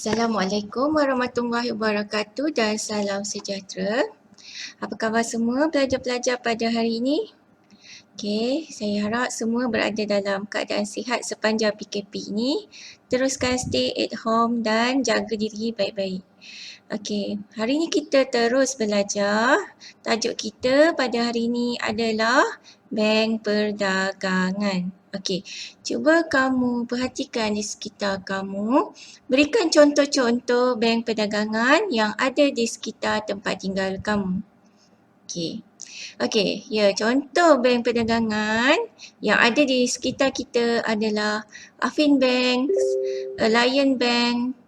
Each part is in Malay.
Assalamualaikum warahmatullahi wabarakatuh dan salam sejahtera. Apa khabar semua pelajar-pelajar pada hari ini? Okey, saya harap semua berada dalam keadaan sihat sepanjang PKP ini. Teruskan stay at home dan jaga diri baik-baik. Okey, hari ini kita terus belajar. Tajuk kita pada hari ini adalah Bank Perdagangan. Okey, cuba kamu perhatikan di sekitar kamu. Berikan contoh-contoh bank perdagangan yang ada di sekitar tempat tinggal kamu. Okey, ya, contoh bank perdagangan yang ada di sekitar kita adalah Affin Bank, Alliance Bank,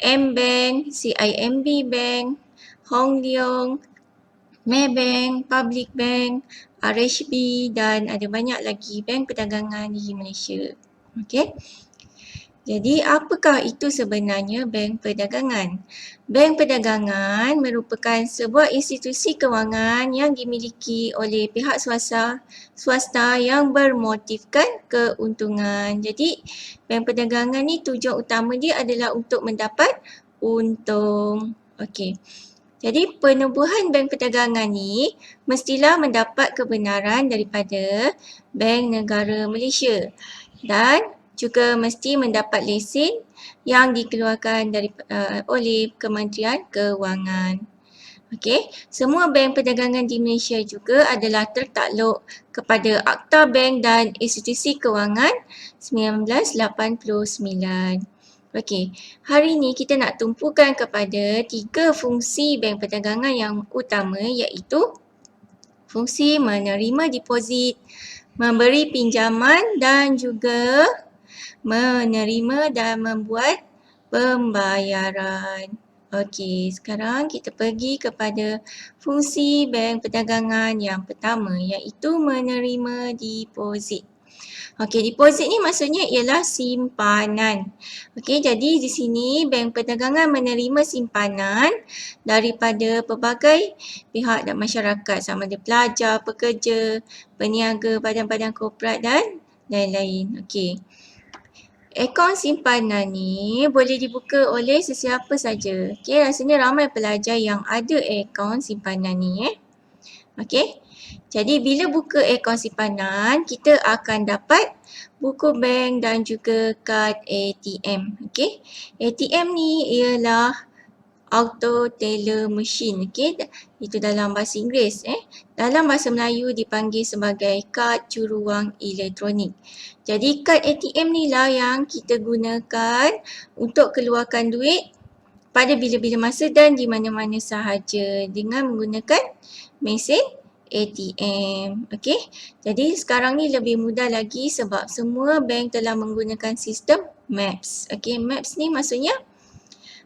M Bank, CIMB Bank, Hong Leong, Maybank, Public Bank, RHB dan ada banyak lagi bank perdagangan di Malaysia. Okey. Jadi apakah itu sebenarnya bank perdagangan? Bank perdagangan merupakan sebuah institusi kewangan yang dimiliki oleh pihak swasta yang bermotifkan keuntungan. Jadi bank perdagangan ni tujuan utama dia adalah untuk mendapat untung. Okey. Jadi penubuhan bank perdagangan ni mestilah mendapat kebenaran daripada Bank Negara Malaysia dan juga mesti mendapat lesen yang dikeluarkan oleh Kementerian Kewangan. Okey, semua bank perdagangan di Malaysia juga adalah tertakluk kepada Akta Bank dan Institusi Kewangan 1989. Okey, hari ini kita nak tumpukan kepada 3 fungsi bank perdagangan yang utama iaitu fungsi menerima deposit, memberi pinjaman dan juga menerima dan membuat pembayaran. Okey, sekarang kita pergi kepada fungsi bank perdagangan yang pertama iaitu menerima deposit. Okey, deposit ni maksudnya ialah simpanan. Okey, jadi di sini bank perdagangan menerima simpanan daripada pelbagai pihak dan masyarakat sama ada pelajar, pekerja, peniaga, badan-badan korporat dan lain-lain. Okey. Akaun simpanan ni boleh dibuka oleh sesiapa saja. Okey, rasanya ramai pelajar yang ada akaun simpanan ni. Okey. Jadi bila buka akaun simpanan, kita akan dapat buku bank dan juga kad ATM. Okey. ATM ni ialah Auto Teller Machine. Okey, itu dalam bahasa Inggeris. Dalam bahasa Melayu dipanggil sebagai kad juru wang elektronik. Jadi kad ATM ni lah yang kita gunakan untuk keluarkan duit pada bila-bila masa dan di mana-mana sahaja dengan menggunakan mesin ATM. Okey. Jadi sekarang ni lebih mudah lagi sebab semua bank telah menggunakan sistem MAPS. Okey, MAPS ni maksudnya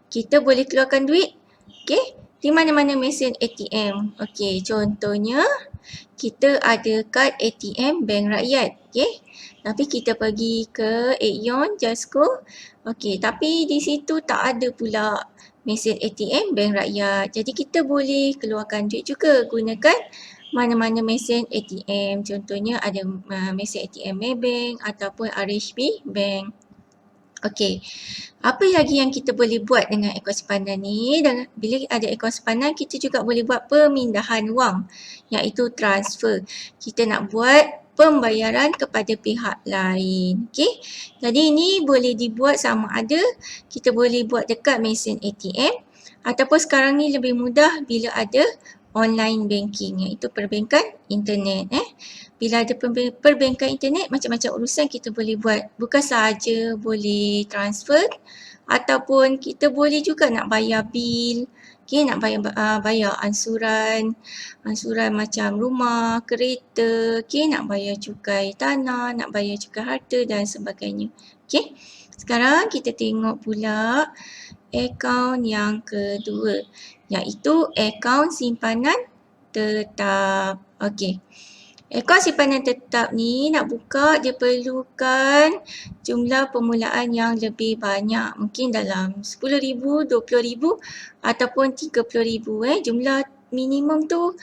kita boleh keluarkan duit, okey, di mana-mana mesin ATM. Okey, contohnya kita ada kad ATM Bank Rakyat, okey. Tapi kita pergi ke Aeon, Jasco, okey, tapi di situ tak ada pula mesin ATM Bank Rakyat. Jadi kita boleh keluarkan duit juga gunakan mana-mana mesin ATM. Contohnya ada mesin ATM Maybank ataupun RHB Bank. Okey, apa lagi yang kita boleh buat dengan akaun simpanan ni? Dan bila ada akaun simpanan, kita juga boleh buat pemindahan wang iaitu transfer. Kita nak buat pembayaran kepada pihak lain. Okey, jadi ini boleh dibuat sama ada kita boleh buat dekat mesin ATM ataupun sekarang ni lebih mudah bila ada online banking iaitu perbankan internet. Bila ada perbankan internet, macam-macam urusan kita boleh buat. Bukan sahaja boleh transfer ataupun kita boleh juga nak bayar bil, okay, nak bayar ansuran macam rumah, kereta, okay, nak bayar cukai tanah, nak bayar cukai harta dan sebagainya. Okay. Sekarang kita tengok pula akaun yang kedua iaitu akaun simpanan tetap. Okey. Akaun simpanan tetap ni nak buka dia perlukan jumlah permulaan yang lebih banyak. Mungkin dalam 10,000, 20,000 ataupun 30,000. Jumlah minimum tu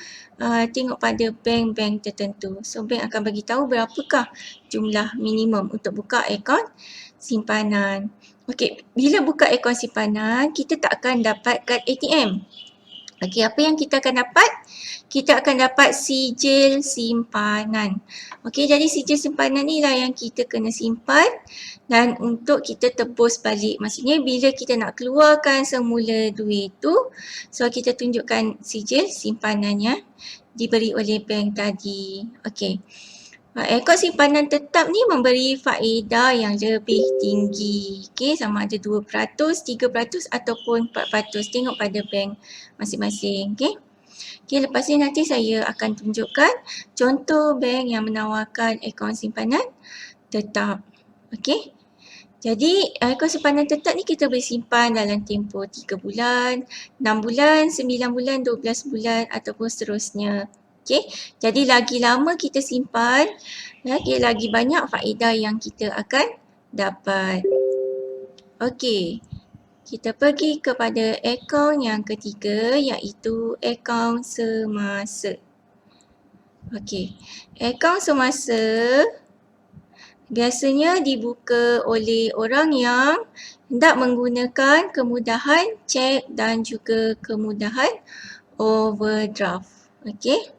tengok pada bank-bank tertentu. So bank akan bagi tahu berapakah jumlah minimum untuk buka akaun simpanan. Okey, bila buka akaun simpanan, kita tak akan dapat kad ATM. Okey, apa yang kita akan dapat? Kita akan dapat sijil simpanan. Okey, jadi sijil simpanan ni lah yang kita kena simpan dan untuk kita tebus balik. Maksudnya bila kita nak keluarkan semula duit tu, so kita tunjukkan sijil simpanannya diberi oleh bank tadi. Okey. Akaun simpanan tetap ni memberi faedah yang lebih tinggi. Okey, sama ada 2%, 3% ataupun 4%. Tengok pada bank masing-masing. Okey. Okey, lepas ni nanti saya akan tunjukkan contoh bank yang menawarkan akaun simpanan tetap. Okey. Jadi akaun simpanan tetap ni kita boleh simpan dalam tempoh 3 bulan, 6 bulan, 9 bulan, 12 bulan ataupun seterusnya. Okey, jadi lagi lama kita simpan, lagi banyak faedah yang kita akan dapat. Okey, kita pergi kepada akaun yang ketiga iaitu akaun semasa. Okey, akaun semasa biasanya dibuka oleh orang yang hendak menggunakan kemudahan cek dan juga kemudahan overdraft. Okey.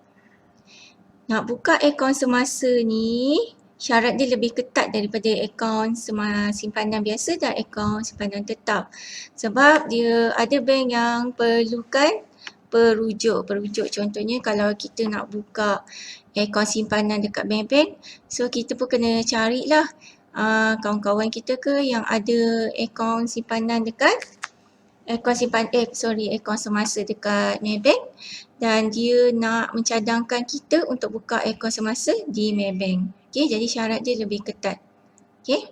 Nak buka akaun semasa ni, syarat dia lebih ketat daripada akaun simpanan biasa dan akaun simpanan tetap. Sebab dia ada bank yang perlukan perujuk. Contohnya kalau kita nak buka akaun simpanan dekat bank-bank, so kita pun kena carilah kawan-kawan kita ke yang ada akaun simpanan dekat akaun semasa dekat Maybank dan dia nak mencadangkan kita untuk buka akaun semasa di Maybank. Okey, jadi syarat dia lebih ketat. Okey.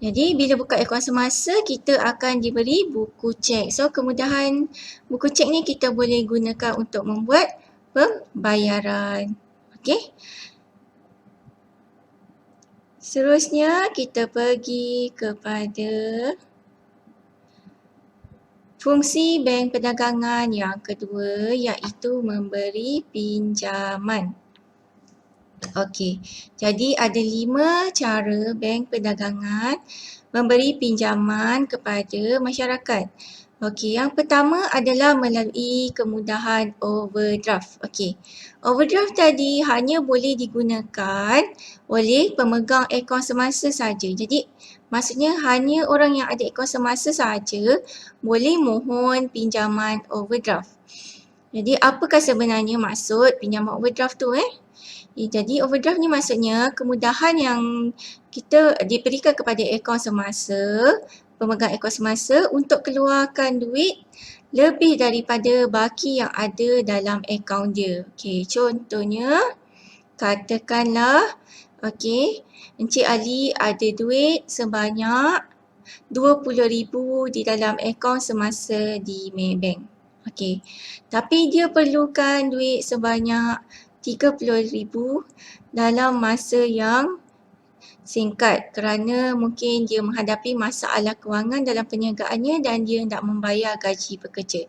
Jadi bila buka akaun semasa kita akan diberi buku cek. So kemudahan buku cek ni kita boleh gunakan untuk membuat pembayaran. Okey. Seterusnya kita pergi kepada fungsi bank perdagangan yang kedua iaitu memberi pinjaman. Okey, jadi ada 5 cara bank perdagangan memberi pinjaman kepada masyarakat. Okey, yang pertama adalah melalui kemudahan overdraft. Okey, overdraft tadi hanya boleh digunakan oleh pemegang akaun semasa saja. Jadi maksudnya hanya orang yang ada akaun semasa saja boleh mohon pinjaman overdraft. Jadi apakah sebenarnya maksud pinjaman overdraft tu Jadi overdraft ni maksudnya kemudahan yang kita diberikan kepada akaun semasa, pemegang akaun semasa untuk keluarkan duit lebih daripada baki yang ada dalam akaun dia. Okey, contohnya katakanlah Encik Ali ada duit sebanyak 20,000 di dalam akaun semasa di Maybank. Okey. Tapi dia perlukan duit sebanyak 30,000 dalam masa yang singkat kerana mungkin dia menghadapi masalah kewangan dalam perniagaannya dan dia hendak membayar gaji pekerja.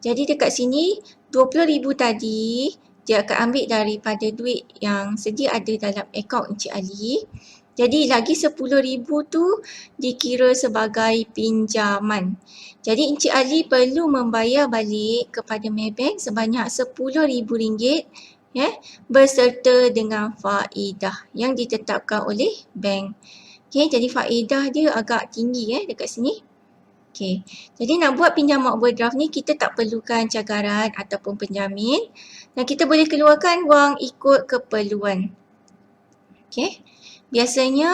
Jadi dekat sini 20,000 tadi dia akan ambil daripada duit yang sedia ada dalam akaun Encik Ali. Jadi lagi 10,000 tu dikira sebagai pinjaman. Jadi Encik Ali perlu membayar balik kepada Maybank sebanyak RM10,000 berserta dengan faedah yang ditetapkan oleh bank. Okey, jadi faedah dia agak tinggi dekat sini. Okey, jadi nak buat pinjaman overdraft ni kita tak perlukan cagaran ataupun penjamin dan kita boleh keluarkan wang ikut keperluan. Okey, biasanya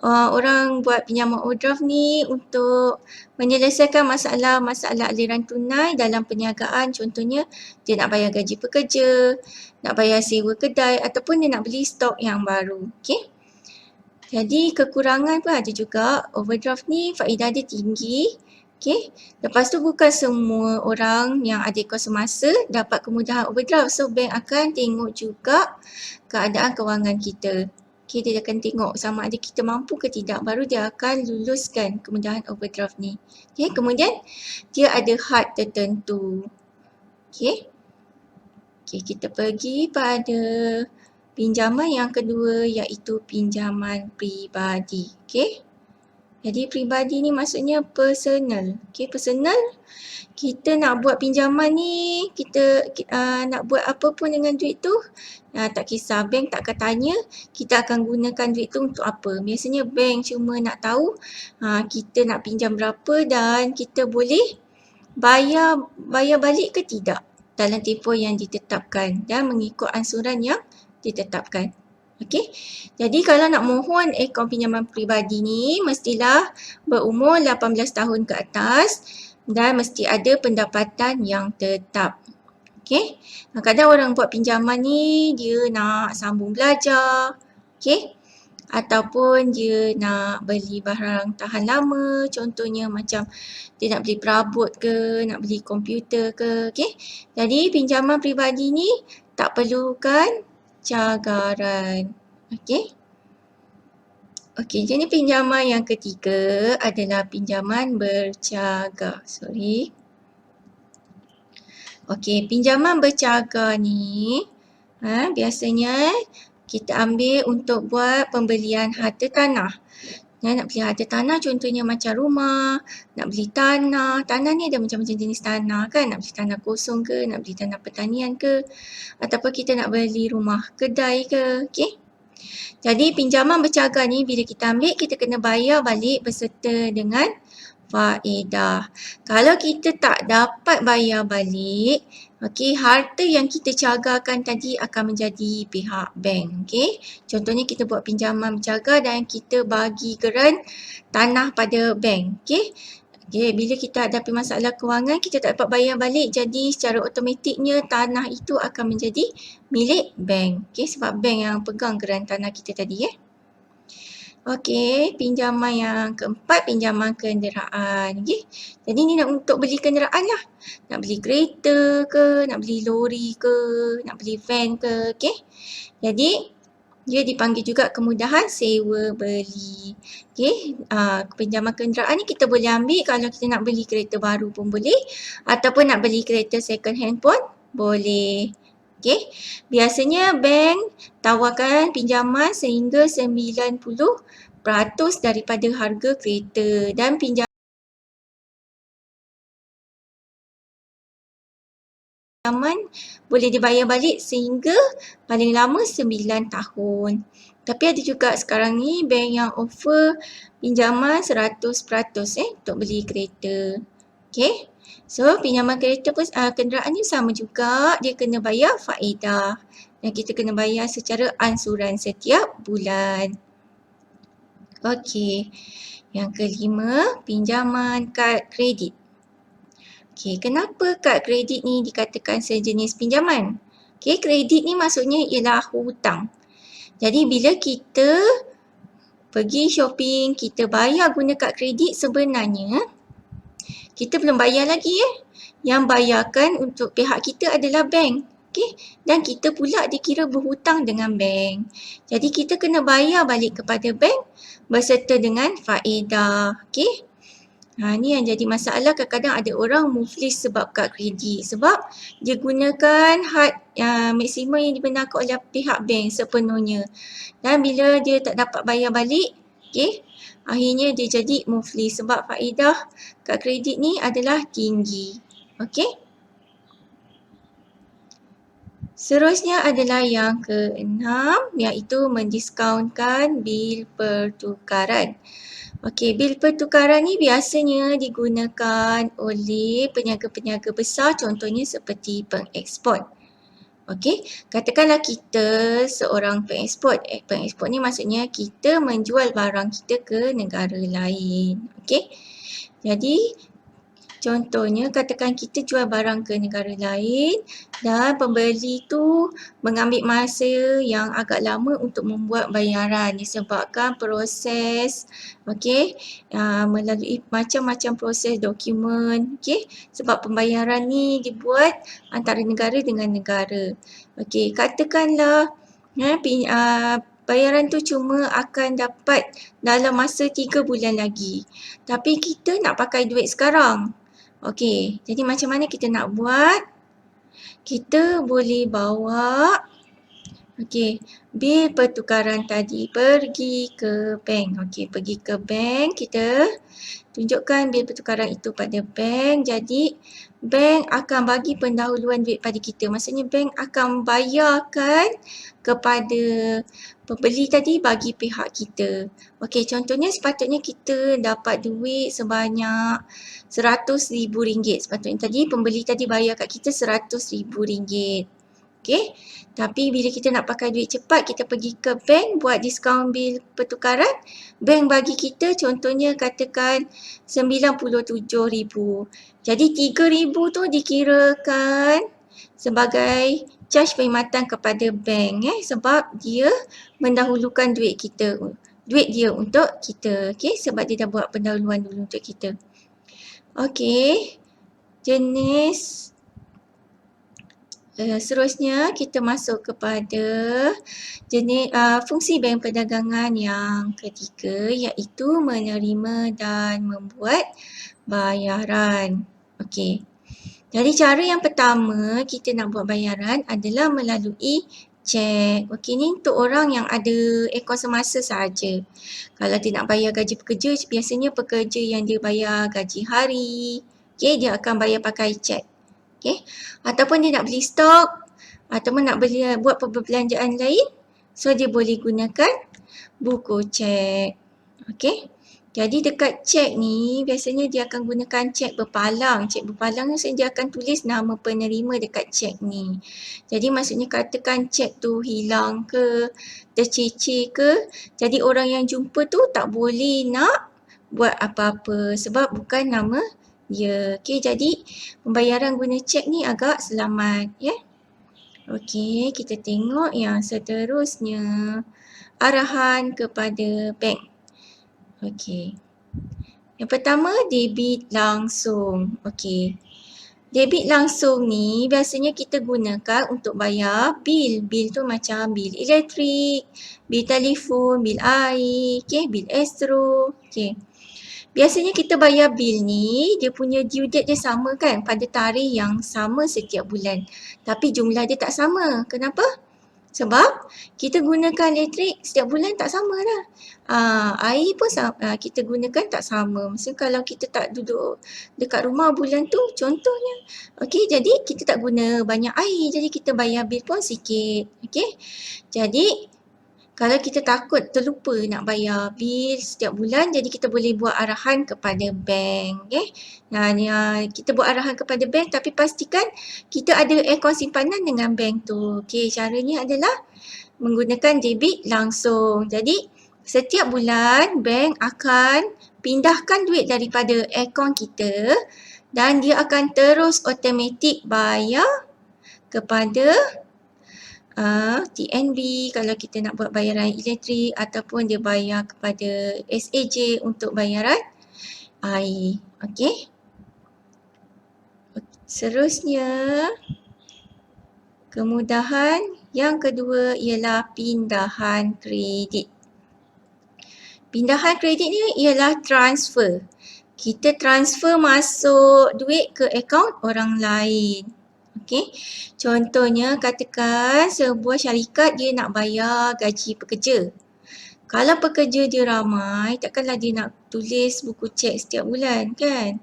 orang buat pinjaman overdraft ni untuk menyelesaikan masalah-masalah aliran tunai dalam perniagaan. Contohnya dia nak bayar gaji pekerja, nak bayar sewa kedai ataupun dia nak beli stok yang baru. Okey. Jadi kekurangan pun ada juga. Overdraft ni faedah dia tinggi. Okey. Lepas tu bukan semua orang yang ada akaun semasa dapat kemudahan overdraft. So bank akan tengok juga keadaan kewangan kita. Okey, dia akan tengok sama ada kita mampu ke tidak. Baru dia akan luluskan kemudahan overdraft ni. Okey, kemudian dia ada had tertentu. Okey. Okey, kita pergi pada pinjaman yang kedua iaitu pinjaman peribadi. Okey. Jadi peribadi ni maksudnya personal. Okey, personal. Kita nak buat pinjaman ni, kita nak buat apa pun dengan duit tu, tak kisah, bank tak akan tanya kita akan gunakan duit tu untuk apa. Biasanya bank cuma nak tahu kita nak pinjam berapa dan kita boleh bayar balik ke tidak dalam tempoh yang ditetapkan dan mengikut ansuran yang ditetapkan. Okey. Jadi kalau nak mohon akaun pinjaman peribadi ni mestilah berumur 18 tahun ke atas dan mesti ada pendapatan yang tetap. Okey. Kadang orang buat pinjaman ni dia nak sambung belajar. Okey. Ataupun dia nak beli barang tahan lama, contohnya macam dia nak beli perabot ke, nak beli komputer ke, okey. Jadi pinjaman peribadi ni tak perlukan cagaran. Okey. Okey, jenis pinjaman yang ketiga adalah pinjaman bercaga. Okey, pinjaman bercaga ni biasanya kita ambil untuk buat pembelian harta tanah. Nak beli harta tanah contohnya macam rumah, nak beli tanah. Tanah ni ada macam-macam jenis tanah kan. Nak beli tanah kosong ke, nak beli tanah pertanian ke. Ataupun kita nak beli rumah kedai ke. Okey. Jadi pinjaman bercaga ni bila kita ambil kita kena bayar balik beserta dengan faedah. Kalau kita tak dapat bayar balik, okey, harta yang kita cagarkan tadi akan menjadi pihak bank. Okey. Contohnya kita buat pinjaman bercaga dan kita bagi geran tanah pada bank. Okey. Okey, bila kita hadapi masalah kewangan, kita tak dapat bayar balik, jadi secara automatiknya tanah itu akan menjadi milik bank. Okey, sebab bank yang pegang geran tanah kita tadi. Okey, pinjaman yang keempat, pinjaman kenderaan. Okey, jadi ni nak untuk beli kenderaan lah. Nak beli kereta ke, nak beli lori ke, nak beli van ke. Okey, jadi dia dipanggil juga kemudahan sewa beli. Okey, pinjaman kenderaan ni kita boleh ambil kalau kita nak beli kereta baru pun boleh ataupun nak beli kereta second hand pun boleh. Okey, biasanya bank tawarkan pinjaman sehingga 90% daripada harga kereta dan pinjaman boleh dibayar balik sehingga paling lama 9 tahun. Tapi ada juga sekarang ni bank yang offer pinjaman 100% untuk beli kereta. Okey. So pinjaman kereta pun kenderaan ni sama juga, dia kena bayar faedah dan kita kena bayar secara ansuran setiap bulan. Okey. Yang kelima, pinjaman kad kredit. Okey, kenapa kad kredit ni dikatakan sejenis pinjaman? Okey, kredit ni maksudnya ialah hutang. Jadi bila kita pergi shopping, kita bayar guna kad kredit, sebenarnya kita belum bayar lagi Yang bayarkan untuk pihak kita adalah bank. Okey, dan kita pula dikira berhutang dengan bank. Jadi kita kena bayar balik kepada bank berserta dengan faedah. Okey. Ni yang jadi masalah, kadang-kadang ada orang muflis sebab kad kredit. Sebab dia gunakan had maksimum yang dibenarkan oleh pihak bank sepenuhnya. Dan bila dia tak dapat bayar balik, okey, akhirnya dia jadi muflis sebab faedah kad kredit ni adalah tinggi. Okey. Seterusnya adalah yang keenam, iaitu mendiskaunkan bil pertukaran. Okey, bil pertukaran ni biasanya digunakan oleh peniaga-peniaga besar, contohnya seperti pengeksport. Okey, katakanlah kita seorang pengeksport. Pengeksport ni maksudnya kita menjual barang kita ke negara lain. Okey, jadi contohnya katakan kita jual barang ke negara lain dan pembeli tu mengambil masa yang agak lama untuk membuat bayaran disebabkan proses melalui macam-macam proses dokumen, sebab pembayaran ni dibuat antara negara dengan negara. Katakanlah bayaran tu cuma akan dapat dalam masa 3 bulan lagi. Tapi kita nak pakai duit sekarang. Jadi macam mana kita nak buat? Kita boleh bawa Okey, bil pertukaran tadi pergi ke bank. Okey, pergi ke bank, kita tunjukkan bil pertukaran itu pada bank. Jadi, bank akan bagi pendahuluan duit pada kita. Maksudnya bank akan bayarkan kepada pembeli tadi bagi pihak kita. Okey, contohnya sepatutnya kita dapat duit sebanyak RM100,000. Sepatutnya tadi pembeli tadi bayar kat kita RM100,000. Okey, tapi bila kita nak pakai duit cepat, kita pergi ke bank buat diskaun bil pertukaran. Bank bagi kita contohnya katakan RM97,000. Jadi RM3,000 tu dikirakan sebagai caj perkhidmatan kepada bank sebab dia mendahulukan duit kita, duit dia untuk kita. Okey, sebab dia dah buat pendahuluan dulu untuk kita. Okey, jenis seterusnya kita masuk kepada jenis fungsi bank perdagangan yang ketiga, iaitu menerima dan membuat bayaran. Okey. Jadi cara yang pertama kita nak buat bayaran adalah melalui cek. Okey, ni untuk orang yang ada akaun semasa sahaja. Kalau dia nak bayar gaji pekerja, biasanya pekerja yang dia bayar gaji hari, okey, dia akan bayar pakai cek. Okey. Ataupun dia nak beli stok ataupun nak buat perbelanjaan lain, so dia boleh gunakan buku cek. Okey. Jadi dekat cek ni biasanya dia akan gunakan cek berpalang. Cek berpalang ni dia akan tulis nama penerima dekat cek ni. Jadi maksudnya katakan cek tu hilang ke, tercicir ke, jadi orang yang jumpa tu tak boleh nak buat apa-apa sebab bukan nama dia. Okey, jadi pembayaran guna cek ni agak selamat, ya. Okey, kita tengok yang seterusnya. Arahan kepada bank. Okey. Yang pertama, debit langsung. Okey. Debit langsung ni biasanya kita gunakan untuk bayar bil. Bil tu macam bil elektrik, bil telefon, bil air, okey, bil astro. Okey. Biasanya kita bayar bil ni, dia punya due date dia sama kan, pada tarikh yang sama setiap bulan. Tapi jumlah dia tak sama. Kenapa? Sebab kita gunakan elektrik setiap bulan tak sama dah. Air pun kita gunakan tak sama. Maksudnya kalau kita tak duduk dekat rumah bulan tu contohnya. Okey, jadi kita tak guna banyak air. Jadi kita bayar bil pun sikit. Okey. Jadi kalau kita takut terlupa nak bayar bil setiap bulan, jadi kita boleh buat arahan kepada bank. Okay? Nah, kita buat arahan kepada bank tapi pastikan kita ada akaun simpanan dengan bank tu. Okay, caranya adalah menggunakan debit langsung. Jadi setiap bulan bank akan pindahkan duit daripada akaun kita dan dia akan terus automatik bayar kepada TNB kalau kita nak buat bayaran elektrik ataupun dia bayar kepada SAJ untuk bayaran air. Okey. Seterusnya, kemudahan yang kedua ialah pindahan kredit. Pindahan kredit ni ialah transfer. Kita transfer masuk duit ke akaun orang lain. Okey. Contohnya katakan sebuah syarikat dia nak bayar gaji pekerja. Kalau pekerja dia ramai, takkanlah dia nak tulis buku cek setiap bulan kan?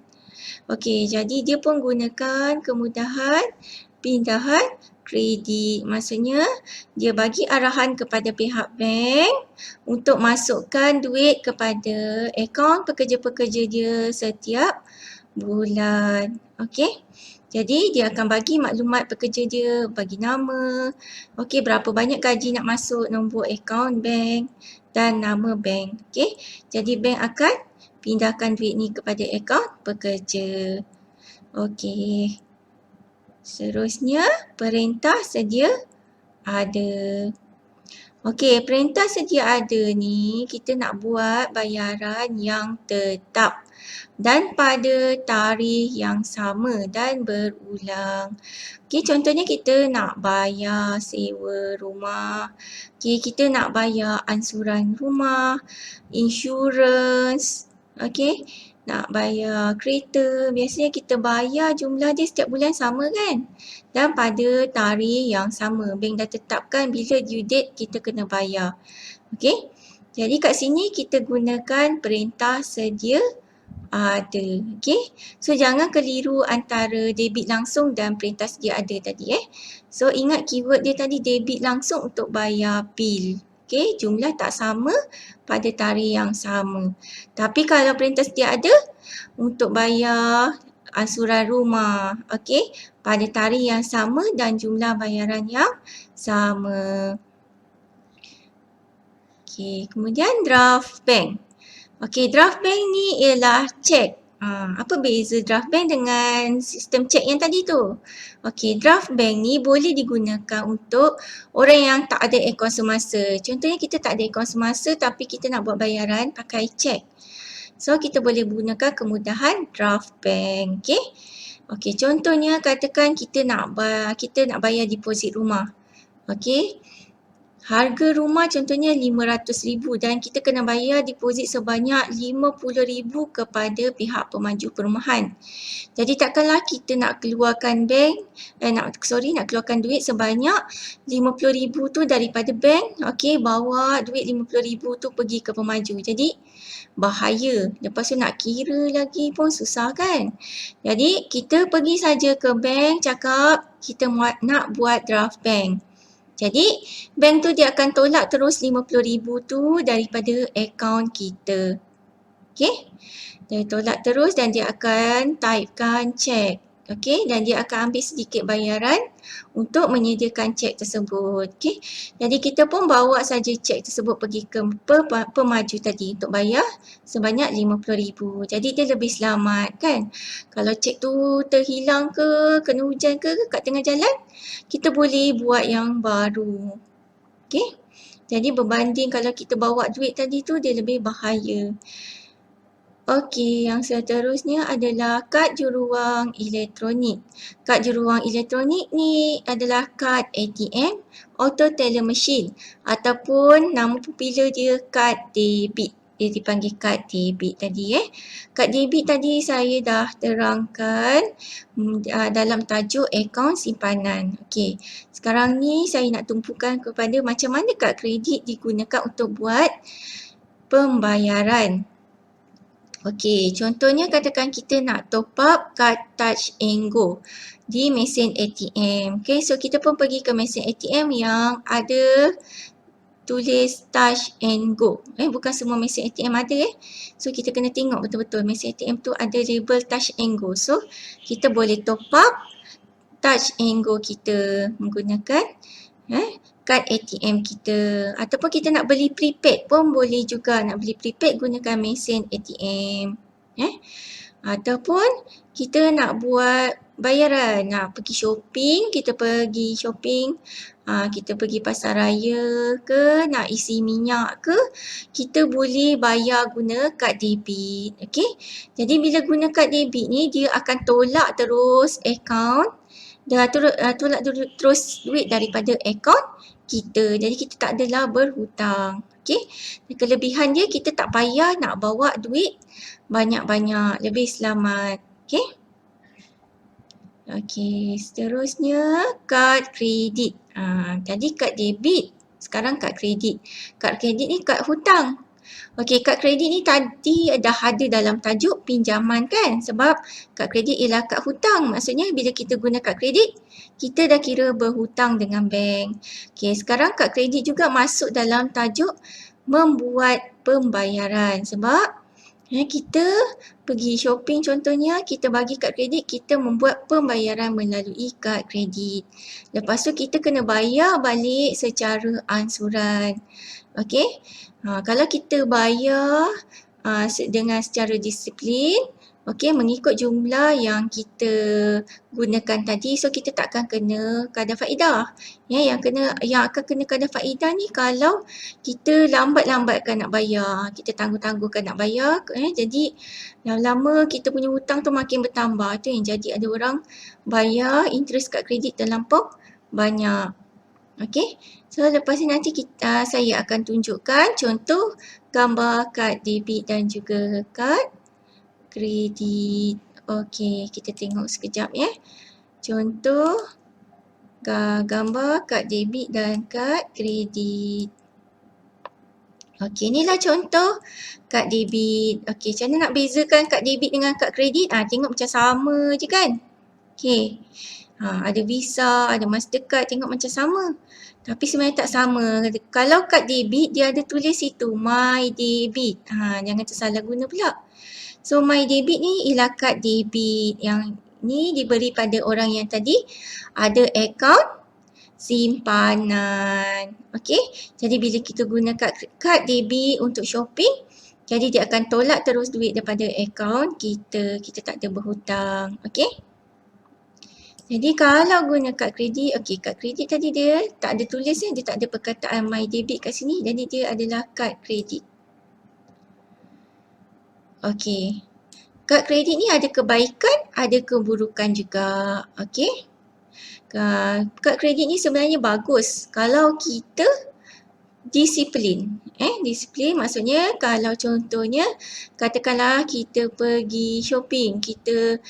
Okey, jadi dia pun gunakan kemudahan pindahan kredit. Maksudnya dia bagi arahan kepada pihak bank untuk masukkan duit kepada akaun pekerja-pekerja dia setiap bulan. Okey. Jadi dia akan bagi maklumat pekerja dia, bagi nama, okey, berapa banyak gaji nak masuk, nombor akaun bank dan nama bank. Okey. Jadi bank akan pindahkan duit ni kepada akaun pekerja. Okey. Seterusnya, perintah sedia ada. Okey, perintah sedia ada ni kita nak buat bayaran yang tetap dan pada tarikh yang sama dan berulang. Okey, contohnya kita nak bayar sewa rumah. Okey, kita nak bayar ansuran rumah, insurans. Okey, nak bayar kereta, biasanya kita bayar jumlah dia setiap bulan sama kan? Dan pada tarikh yang sama. Bank dah tetapkan bila due date kita kena bayar. Okey? Jadi kat sini kita gunakan perintah sedia ada. Okey? So jangan keliru antara debit langsung dan perintah sedia ada tadi So ingat keyword dia tadi debit langsung untuk bayar bil. Okey, jumlah tak sama pada tarikh yang sama. Tapi kalau perintah sedia ada untuk bayar ansuran rumah, okey, pada tarikh yang sama dan jumlah bayaran yang sama. Okey, kemudian draft bank. Okey, draft bank ni ialah cek. Apa beza draft bank dengan sistem cek yang tadi tu? Okey, draft bank ni boleh digunakan untuk orang yang tak ada akaun semasa. Contohnya kita tak ada akaun semasa tapi kita nak buat bayaran pakai cek. So, kita boleh gunakan kemudahan draft bank. Okey. Okey, contohnya katakan kita nak bayar deposit rumah. Okey. Harga rumah contohnya RM500,000 dan kita kena bayar deposit sebanyak RM50,000 kepada pihak pemaju perumahan. Jadi takkanlah kita nak keluarkan nak keluarkan duit sebanyak RM50,000 tu daripada bank, okey, bawa duit RM50,000 tu pergi ke pemaju. Jadi bahaya. Lepas tu nak kira lagi pun susah kan? Jadi kita pergi saja ke bank cakap kita nak buat draft bank. Jadi, bank tu dia akan tolak terus RM50,000 tu daripada akaun kita. Okey? Dia tolak terus dan dia akan typekan cek. Okey? Dan dia akan ambil sedikit bayaran untuk menyediakan cek tersebut. Okey? Jadi, kita pun bawa saja cek tersebut pergi ke pemaju tadi untuk bayar sebanyak RM50,000. Jadi, dia lebih selamat kan? Kalau cek tu terhilang ke, kena hujan ke kat tengah jalan, kita boleh buat yang baru. Okey? Jadi berbanding kalau kita bawa duit tadi tu dia lebih bahaya. Okey, yang seterusnya adalah kad juruang elektronik. Kad juruang elektronik ni adalah kad ATM, auto teller machine ataupun nama popular dia kad debit. Dia dipanggil kad debit tadi Kad debit tadi saya dah terangkan dalam tajuk akaun simpanan. Okey, sekarang ni saya nak tumpukan kepada macam mana kad kredit digunakan untuk buat pembayaran. Okey, contohnya katakan kita nak top up kad Touch and Go di mesin ATM. Okey, so kita pun pergi ke mesin ATM yang ada tulis Touch and Go. Bukan semua mesin ATM ada So kita kena tengok betul-betul mesin ATM tu ada label Touch and Go. So kita boleh top up Touch and Go kita menggunakan kad ATM kita. Ataupun kita nak beli prepaid pun boleh juga. Nak beli prepaid gunakan mesin ATM. Ataupun kita nak buat bayaran, nak pergi shopping, kita pergi shopping, kita pergi pasar raya ke, nak isi minyak ke, kita boleh bayar guna kad debit. Okey. Jadi bila guna kad debit ni dia akan tolak terus akaun, tolak terus duit daripada akaun kita. Jadi kita tak adalah berhutang. Okey. Kelebihan dia kita tak payah nak bawa duit banyak-banyak, lebih selamat. Okey. Okey, seterusnya kad kredit. Tadi kad debit, sekarang kad kredit. Kad kredit ni kad hutang. Okey, kad kredit ni tadi dah ada dalam tajuk pinjaman kan? Sebab kad kredit ialah kad hutang. Maksudnya bila kita guna kad kredit, kita dah kira berhutang dengan bank. Okey, sekarang kad kredit juga masuk dalam tajuk membuat pembayaran. Sebab kita pergi shopping contohnya, kita bagi kad kredit, kita membuat pembayaran melalui kad kredit. Lepas tu kita kena bayar balik secara ansuran. Okey. Kalau kita bayar dengan secara disiplin, okey, mengikut jumlah yang kita gunakan tadi, so kita takkan kena kadar faedah. Yang akan kena kadar faedah ni kalau kita lambat-lambatkan nak bayar, kita tangguh-tangguhkan nak bayar, jadi lama-lama kita punya hutang tu makin bertambah. Tu yang jadi ada orang bayar interest kad kredit terlampau banyak. Okey, so lepas ni nanti saya akan tunjukkan contoh gambar kad debit dan juga kad kredit. Okey, kita tengok sekejap ya. Contoh gambar kad debit dan kad kredit. Okey, inilah contoh kad debit. Okey, macam mana nak bezakan kad debit dengan kad kredit? Tengok macam sama je kan? Okey. Ada Visa, ada Mastercard, tengok macam sama. Tapi sebenarnya tak sama. Kalau kad debit, dia ada tulis situ, My Debit. Jangan tersalah guna pula. So, My Debit ni ialah kad debit yang ni diberi pada orang yang tadi ada akaun simpanan. Okey, jadi bila kita guna kad debit untuk shopping, jadi dia akan tolak terus duit daripada akaun kita. Kita tak ada berhutang. Okey. Jadi kalau guna kad kredit, okey, kad kredit tadi dia tak ada tulis dia tak ada perkataan My Debit kat sini. Jadi dia adalah kad kredit. Okey. Kad kredit ni ada kebaikan, ada keburukan juga. Okey. Kad kredit ni sebenarnya bagus kalau kita disiplin. Disiplin maksudnya kalau contohnya katakanlah kita pergi shopping, kita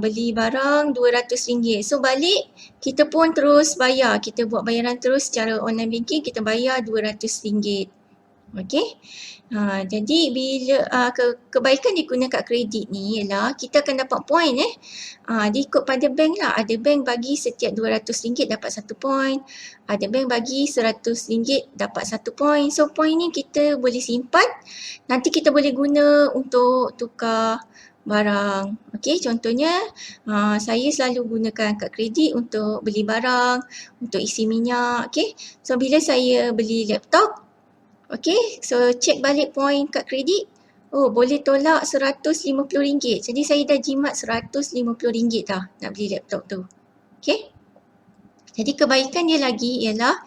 beli barang RM200. So balik kita pun terus bayar. Kita buat bayaran terus secara online banking, kita bayar RM200. Okey. Jadi bila kebaikan digunakan kad kredit ni ialah kita akan dapat poin dia ikut pada bank lah. Ada bank bagi setiap RM200 dapat 1 poin. Ada bank bagi RM100 dapat 1 poin. So poin ni kita boleh simpan. Nanti kita boleh guna untuk tukar barang. Okey, contohnya saya selalu gunakan kad kredit untuk beli barang, untuk isi minyak. Okey. So bila saya beli laptop, okey, so cek balik poin kad kredit. Boleh tolak RM150. Jadi saya dah jimat RM150 dah nak beli laptop tu. Okey. Jadi kebaikan dia lagi ialah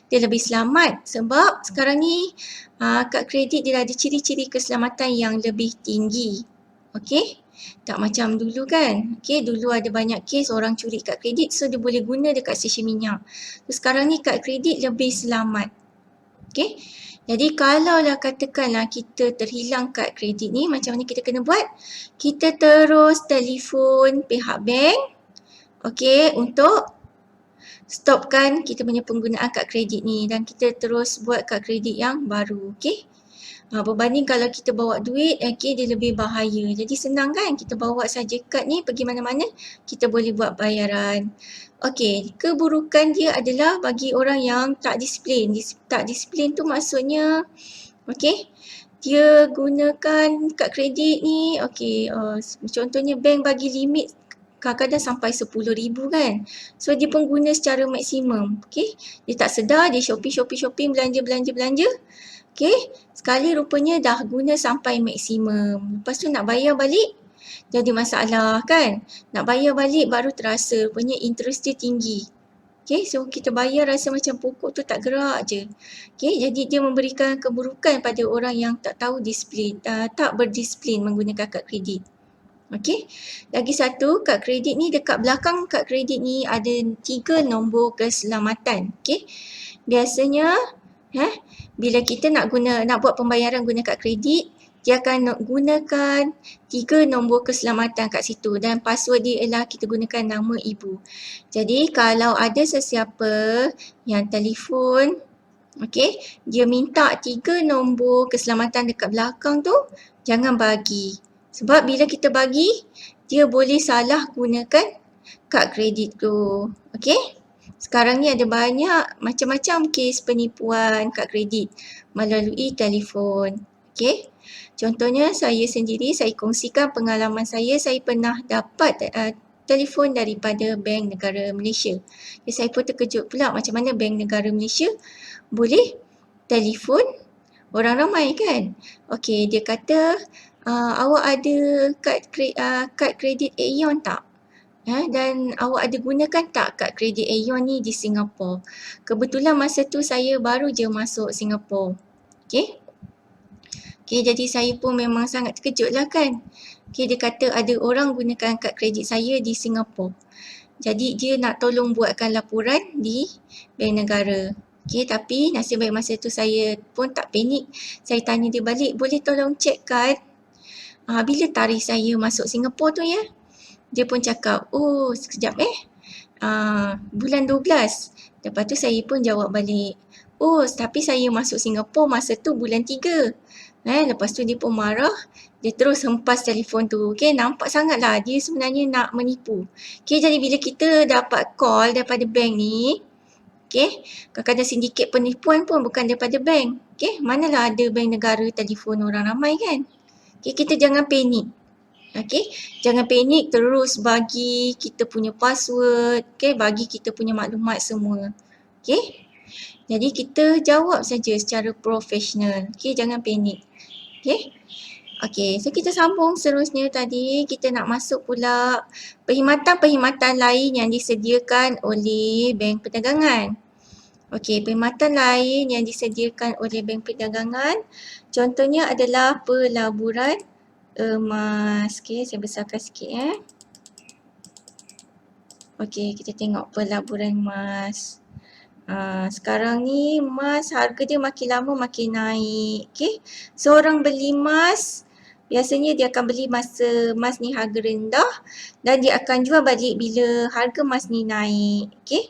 dia lebih selamat sebab sekarang ni kad kredit dia ada ciri-ciri keselamatan yang lebih tinggi. Okey. Tak macam dulu kan. Okey, dulu ada banyak kes orang curi kad kredit so dia boleh guna dekat stesen minyak. So, sekarang ni kad kredit lebih selamat. Okey. Jadi kalaulah katakanlah kita terhilang kad kredit ni, macam mana kita kena buat? Kita terus telefon pihak bank, okey, untuk stopkan kita punya penggunaan kad kredit ni dan kita terus buat kad kredit yang baru, okey. Berbanding kalau kita bawa duit, okey, dia lebih bahaya. Jadi senang kan, kita bawa saja kad ni pergi mana-mana, kita boleh buat bayaran. Okey, keburukan dia adalah bagi orang yang tak disiplin. Tak disiplin tu maksudnya, okey, dia gunakan kad kredit ni, okey, contohnya bank bagi limit kadang-kadang sampai RM10,000 kan. So dia pun guna secara maksimum, okey. Dia tak sedar, dia shopping, belanja. Okey, sekali rupanya dah guna sampai maksimum. Lepas tu nak bayar balik, jadi masalah kan. Nak bayar balik baru terasa rupanya interest dia tinggi. Okey, so kita bayar rasa macam pokok tu tak gerak je. Okey, jadi dia memberikan keburukan pada orang yang tak tahu disiplin, tak berdisiplin menggunakan kad kredit. Okey, lagi satu, kad kredit ni dekat belakang kad kredit ni ada 3 nombor keselamatan. Okey, biasanya bila kita nak buat pembayaran guna kad kredit, dia akan gunakan 3 nombor keselamatan kat situ dan password dia ialah kita gunakan nama ibu. Jadi kalau ada sesiapa yang telefon, okey, dia minta 3 nombor keselamatan dekat belakang tu, jangan bagi. Sebab bila kita bagi, dia boleh salah gunakan kad kredit tu. Okey? Sekarang ni ada banyak macam-macam kes penipuan kad kredit melalui telefon. Okey? Contohnya saya sendiri, saya kongsikan pengalaman saya pernah dapat telefon daripada Bank Negara Malaysia. Saya pun terkejut pula macam mana Bank Negara Malaysia boleh telefon orang ramai kan. Okey, dia kata awak ada kad kredit Aeon tak? Dan awak ada gunakan tak kad kredit Aeon ni di Singapura? Kebetulan masa tu saya baru je masuk Singapura. Okey. Okey, jadi saya pun memang sangat terkejut lah kan. Okey, dia kata ada orang gunakan kad kredit saya di Singapura. Jadi dia nak tolong buatkan laporan di Bank Negara. Okey, tapi nasib baik masa tu saya pun tak panik. Saya tanya dia balik, boleh tolong check kad Bila tarikh saya masuk Singapura tu ya, dia pun cakap, oh sekejap bulan 12. Lepas tu saya pun jawab balik, oh tapi saya masuk Singapura masa tu bulan 3. Lepas tu dia pun marah, dia terus hempas telefon tu. Okay, nampak sangatlah dia sebenarnya nak menipu. Okay, jadi bila kita dapat call daripada bank ni, okay, kadang-kadang sindiket penipuan pun bukan daripada bank. Okay, manalah ada bank negara telefon orang ramai kan. Okay, kita jangan panik. Okay, jangan panik, terus bagi kita punya password, okay, bagi kita punya maklumat semua. Okay, jadi kita jawab saja secara profesional. Okay, jangan panik. Okay, so kita sambung seterusnya tadi. Kita nak masuk pula perkhidmatan-perkhidmatan lain yang disediakan oleh bank perdagangan. Okay, perkhidmatan lain yang disediakan oleh bank perdagangan, contohnya adalah pelaburan emas. Okay, saya besarkan sikit Okay, kita tengok pelaburan emas. Sekarang ni emas harga dia makin lama makin naik. Okay, seorang beli emas, biasanya dia akan beli masa emas ni harga rendah dan dia akan jual balik bila harga emas ni naik. Okay,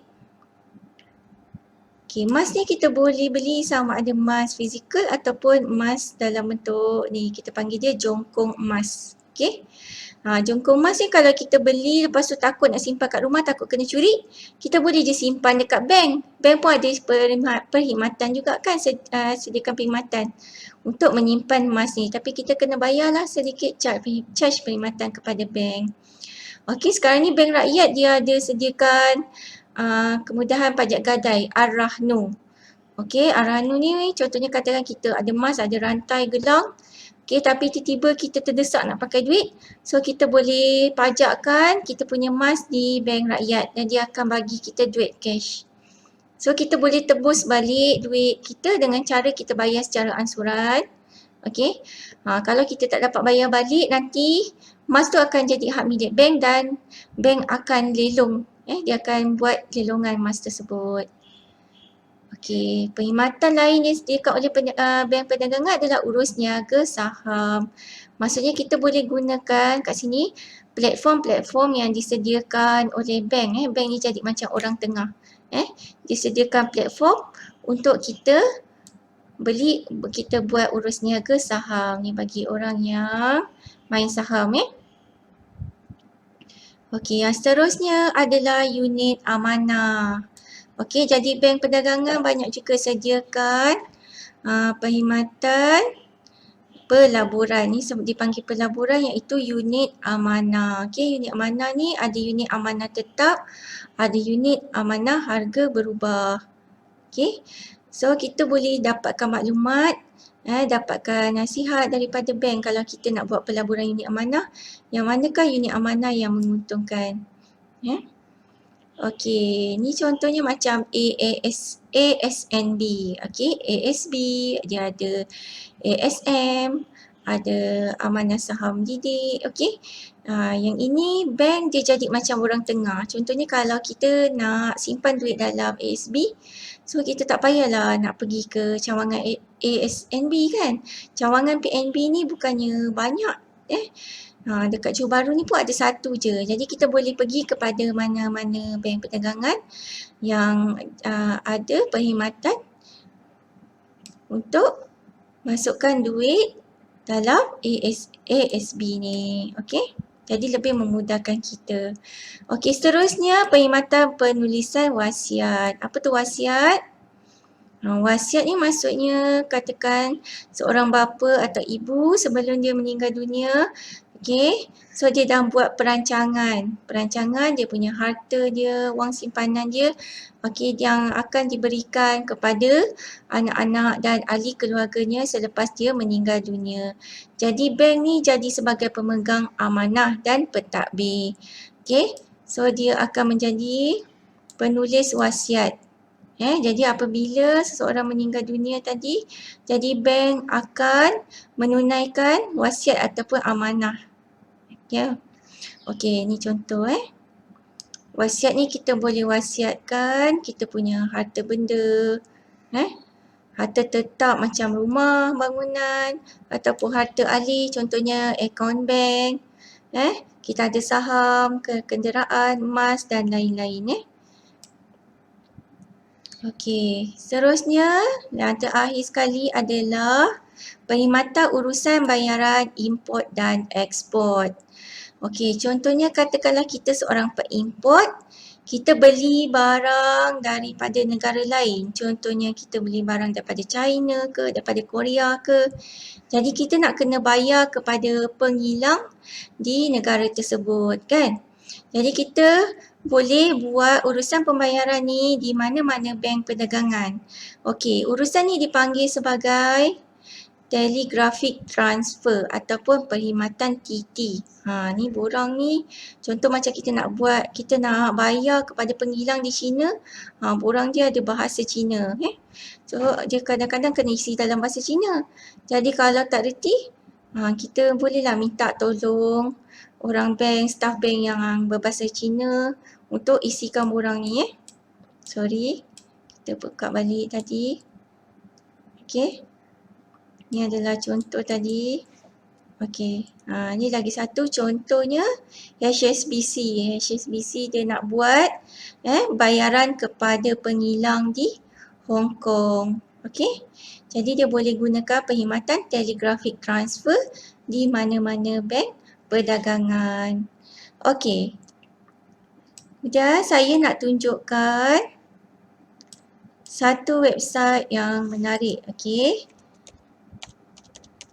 emas ni kita boleh beli sama ada emas fizikal ataupun emas dalam bentuk ni, kita panggil dia jongkong emas. Okay, jongkong emas ni kalau kita beli lepas tu takut nak simpan kat rumah, takut kena curi, kita boleh je simpan dekat bank. Bank pun ada perkhidmatan juga kan, sediakan perkhidmatan untuk menyimpan emas ni. Tapi kita kena bayarlah sedikit charge perkhidmatan kepada bank. Okey, sekarang ni bank rakyat dia ada sediakan kemudahan pajak gadai Ar-Rahnu. Okey, Ar-Rahnu ni contohnya katakan kita ada emas, ada rantai gelang. Okay, tapi tiba-tiba kita terdesak nak pakai duit. So, kita boleh pajakkan kita punya emas di bank rakyat dan dia akan bagi kita duit cash. So, kita boleh tebus balik duit kita dengan cara kita bayar secara ansuran. Okay, kalau kita tak dapat bayar balik, nanti emas tu akan jadi hak milik bank dan bank akan lelong. Dia akan buat lelongan emas tersebut. Okey, perkhidmatan lain yang disediakan oleh bank perdagangan adalah urus niaga saham. Maksudnya kita boleh gunakan kat sini platform-platform yang disediakan oleh bank. Bank ni jadi macam orang tengah. Disediakan platform untuk kita kita buat urus niaga saham. Ni bagi orang yang main saham. Okey, yang seterusnya adalah unit amanah. Okey, jadi bank perdagangan banyak juga sediakan perkhidmatan pelaburan. Ni dipanggil pelaburan iaitu unit amanah. Okey, unit amanah ni ada unit amanah tetap, ada unit amanah harga berubah. Okey, so kita boleh dapatkan maklumat, dapatkan nasihat daripada bank kalau kita nak buat pelaburan unit amanah, yang manakah unit amanah yang menguntungkan. Okey, ni contohnya macam ASNB. Okey, ASB, dia ada ASM, ada amanah saham didik. Okey, yang ini bank dia jadi macam orang tengah. Contohnya kalau kita nak simpan duit dalam ASB, so kita tak payahlah nak pergi ke cawangan ASNB kan. Cawangan PNB ni bukannya banyak. Dekat Johor Bahru ni pun ada satu je. Jadi kita boleh pergi kepada mana-mana bank perdagangan yang ada perkhidmatan untuk masukkan duit dalam ASB ni. Okey, jadi lebih memudahkan kita. Okey, seterusnya perkhidmatan penulisan wasiat. Apa tu wasiat? Wasiat ni maksudnya katakan seorang bapa atau ibu sebelum dia meninggal dunia, okey, so dia dah buat perancangan. Perancangan dia punya harta dia, wang simpanan dia, okey, yang akan diberikan kepada anak-anak dan ahli keluarganya selepas dia meninggal dunia. Jadi bank ni jadi sebagai pemegang amanah dan pentadbir. Okey, so dia akan menjadi penulis wasiat. Jadi apabila seseorang meninggal dunia tadi, jadi bank akan menunaikan wasiat ataupun amanah. Okey, ni contoh Wasiat ni kita boleh wasiatkan kita punya harta benda. Harta tetap macam rumah, bangunan ataupun harta alih contohnya akaun bank. Kita ada saham, kenderaan, emas dan lain-lain. Okey, seterusnya yang terakhir sekali adalah perkhidmatan urusan bayaran import dan ekspor. Okey, contohnya katakanlah kita seorang pengimport, kita beli barang daripada negara lain. Contohnya kita beli barang daripada China ke, daripada Korea ke. Jadi kita nak kena bayar kepada pengilang di negara tersebut kan. Jadi kita boleh buat urusan pembayaran ni di mana-mana bank perdagangan. Okey, urusan ni dipanggil sebagai telegraphic transfer ataupun perkhidmatan TT. Ni borang ni contoh macam kita nak buat, kita nak bayar kepada pengilang di China, borang dia ada bahasa Cina. So dia kadang-kadang kena isi dalam bahasa Cina. Jadi kalau tak reti, kita bolehlah minta tolong orang bank, staff bank yang berbahasa Cina untuk isikan borang ni. Sorry, kita buka balik tadi. Okey. Ni adalah contoh tadi. Okey, ni lagi satu contohnya HSBC. HSBC dia nak buat bayaran kepada pengilang di Hong Kong. Okey, jadi dia boleh gunakan perkhidmatan telegraphic transfer di mana-mana bank perdagangan. Okey, kemudian saya nak tunjukkan satu website yang menarik. Okey,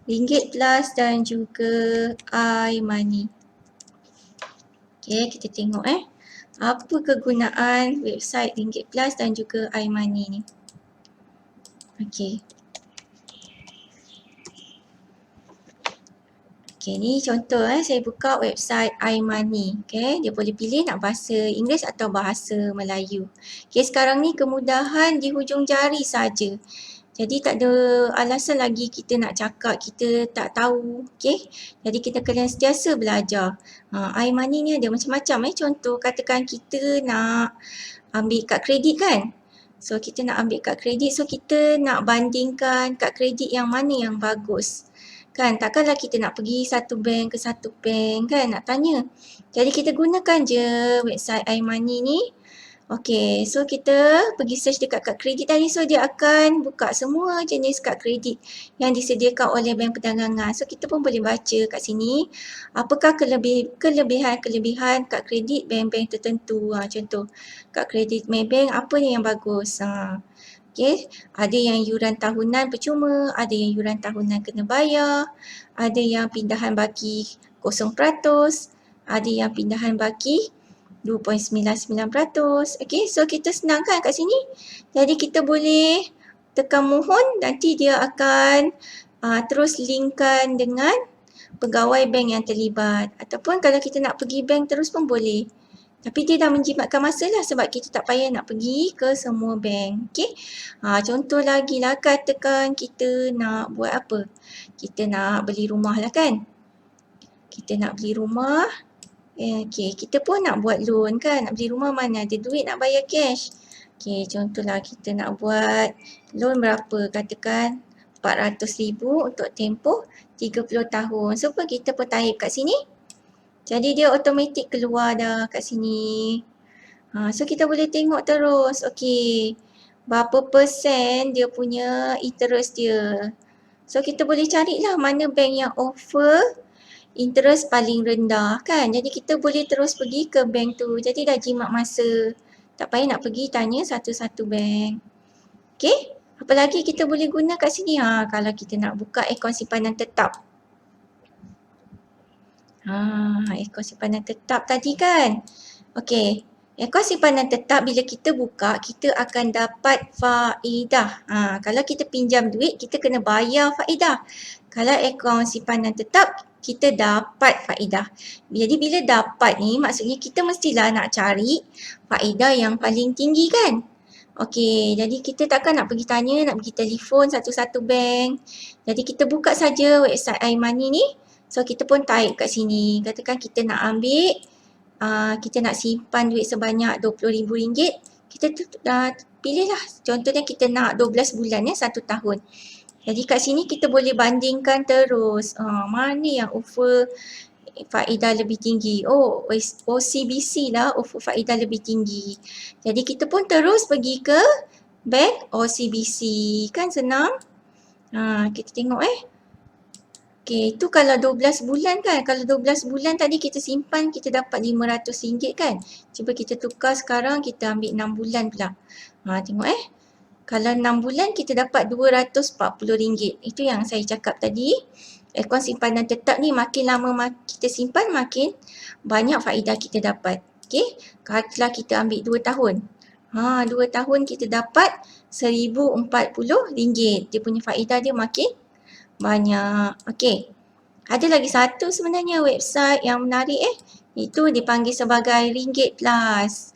Ringgit Plus dan juga iMoney. Okey, kita tengok apa kegunaan website Ringgit Plus dan juga iMoney ni. Okey. Okey, ni contoh saya buka website iMoney. Okey, dia boleh pilih nak bahasa Inggeris atau bahasa Melayu. Okey, sekarang ni kemudahan di hujung jari saja. Jadi tak ada alasan lagi kita nak cakap kita tak tahu. Okey. Jadi kita kena sentiasa belajar. iMoney ni ada macam-macam contoh katakan kita nak ambil kad kredit kan. So kita nak ambil kad kredit, so kita nak bandingkan kad kredit yang mana yang bagus. Kan, takkanlah kita nak pergi satu bank ke satu bank kan, nak tanya. Jadi kita gunakan je website iMoney ni. Okey, so kita pergi search dekat kad kredit tadi, so dia akan buka semua jenis kad kredit yang disediakan oleh bank perdagangan. So kita pun boleh baca kat sini apakah kelebihan kad kredit bank-bank tertentu. Contoh kad kredit Maybank apa ni yang bagus. Okey, ada yang yuran tahunan percuma, ada yang yuran tahunan kena bayar, ada yang pindahan baki 0%, ada yang pindahan baki 2.99%. Okey, so kita senang kan kat sini. Jadi kita boleh tekan mohon, nanti dia akan terus linkkan dengan pegawai bank yang terlibat. Ataupun kalau kita nak pergi bank terus pun boleh. Tapi dia dah menjimatkan masa lah sebab kita tak payah nak pergi ke semua bank. Okey. Contoh lagi lah, katakan kita nak buat apa? Kita nak beli rumah lah kan. Kita nak beli rumah. Okey, kita pun nak buat loan kan, nak beli rumah mana ada duit nak bayar cash. Okey, contohlah kita nak buat loan berapa, katakan 400,000 untuk tempoh 30 tahun. So kita pun type kat sini. Jadi dia automatik keluar dah kat sini. So kita boleh tengok terus, okey, berapa persen dia punya interest dia. So kita boleh carilah mana bank yang offer interest paling rendah kan. Jadi kita boleh terus pergi ke bank tu. Jadi dah jimat masa. Tak payah nak pergi tanya satu-satu bank. Okey. Apa lagi kita boleh guna kat sini? Kalau kita nak buka akaun simpanan tetap. Akaun simpanan tetap tadi kan. Okey. Akaun simpanan tetap bila kita buka, kita akan dapat faedah. Kalau kita pinjam duit, kita kena bayar faedah. Kalau akaun simpanan tetap, kita dapat faedah. Jadi bila dapat ni, maksudnya kita mestilah nak cari faedah yang paling tinggi kan. Okey, jadi kita takkan nak pergi tanya, nak pergi telefon satu-satu bank. Jadi kita buka saja website iMoney ni. So kita pun type kat sini. Katakan kita nak ambil, kita nak simpan duit sebanyak RM20,000. Kita pilihlah. Contohnya kita nak 12 bulan ya, 1 tahun. Jadi kat sini kita boleh bandingkan terus. Mana yang offer faedah lebih tinggi? Oh, OCBC lah offer faedah lebih tinggi. Jadi kita pun terus pergi ke bank OCBC. Kan senang? Kita tengok Okey, itu kalau 12 bulan kan. Kalau 12 bulan tadi kita simpan, kita dapat RM500 kan. Cuba kita tukar sekarang, kita ambil 6 bulan pula. Tengok Kalau 6 bulan kita dapat RM240. Itu yang saya cakap tadi. Akaun simpanan tetap ni makin lama kita simpan, makin banyak faedah kita dapat. Okey, kalau kita ambil 2 tahun. 2 tahun kita dapat RM1,040. Dia punya faedah dia makin banyak. Okey. Ada lagi satu sebenarnya website yang menarik Itu dipanggil sebagai Ringgit Plus.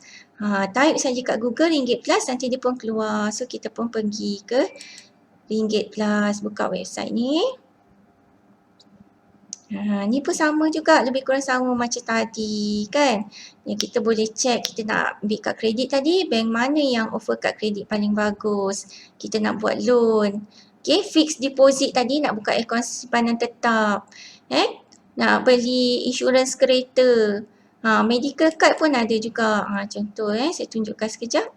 Type saja kat Google Ringgit Plus, nanti dia pun keluar. So kita pun pergi ke Ringgit Plus, buka website ni. Ni pun sama juga, lebih kurang sama macam tadi kan. Yang kita boleh check, kita nak ambil kad kredit tadi, bank mana yang offer kad kredit paling bagus. Kita nak buat loan. Okay, fixed deposit tadi nak buka akaun simpanan tetap. Nak beli insurans kereta. Medical card pun ada juga. Contoh saya tunjukkan sekejap.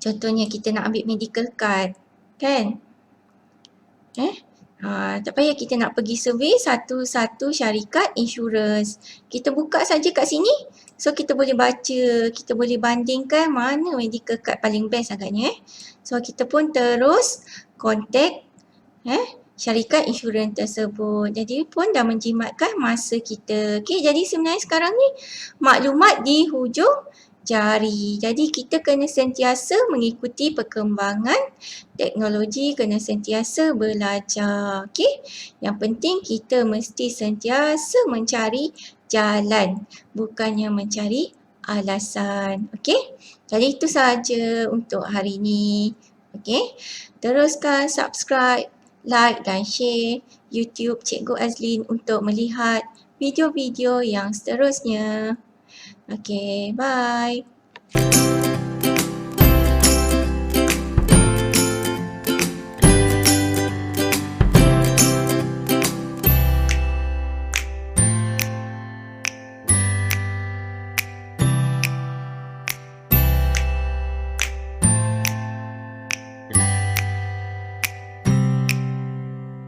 Contohnya kita nak ambil medical card. Kan? Tak payah kita nak pergi survey satu-satu syarikat insurans. Kita buka saja kat sini. So kita boleh baca, kita boleh bandingkan mana medical card paling best agaknya So kita pun terus contact syarikat insurans tersebut. Jadi pun dah menjimatkan masa kita. Okay, jadi sebenarnya sekarang ni maklumat di hujung jari. Jadi kita kena sentiasa mengikuti perkembangan teknologi, kena sentiasa belajar. Okey? Yang penting kita mesti sentiasa mencari jalan, bukannya mencari alasan. Okey? Jadi itu sahaja untuk hari ini. Okey? Teruskan subscribe, like dan share YouTube Cikgu Azlin untuk melihat video-video yang seterusnya. Okay, bye.